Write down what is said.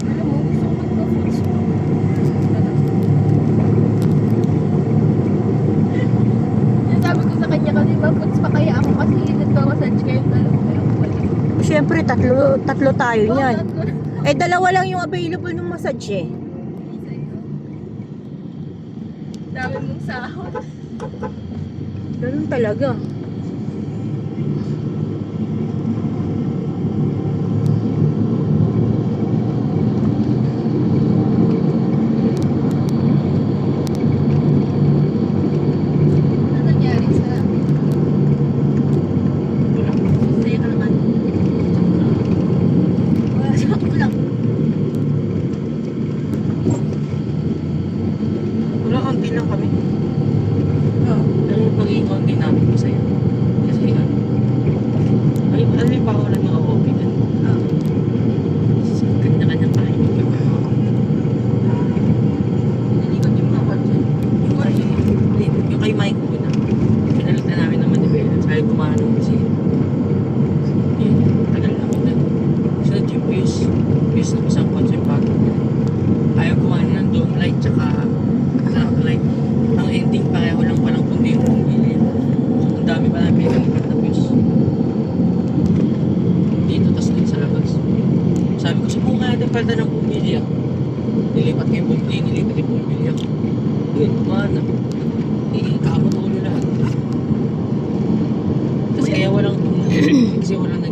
Alam mo, gusto ko magpa-foods. Yung sabi ko sa kanya kasi ma-foods pa kaya ako kasi nagpa-massage kayong dalawa. Kaya ako wala. Siyempre, tatlo tayo Oh, niyan. tatlo na. Eh, dalawa lang yung available ng massage eh. Dami mong sahod. Ganun talaga. Ano nangyari sa... Sa'yo ka naman. Wala lang. Wala, konti lang kami. Oo. Pero yung pagiging konti namin masaya. Kasi alim pa ako lang yung okay din. Kanya-kanyang kain yung iba. Nalikot yung mga kotse. Yung kay Mike ko na. Pinalit na namin ng Manibela. Sabi kumahanong kasi tagal namin na. Sunod yung views ng isang kotse bago. Ayaw kumahan ng dome light tsaka traffic light. Ang ending pareho lang palang kundi yung pumili. So, ang dami pa namin nilipat na views. Dito, tas dito sa labas. Sabi ko, subukan natin palta ng pumili. Nilipat ko yung pumili, nilipat yung pumili. Yun, kumana. Ikamot ulo lahat. Kasi kaya walang kasi walang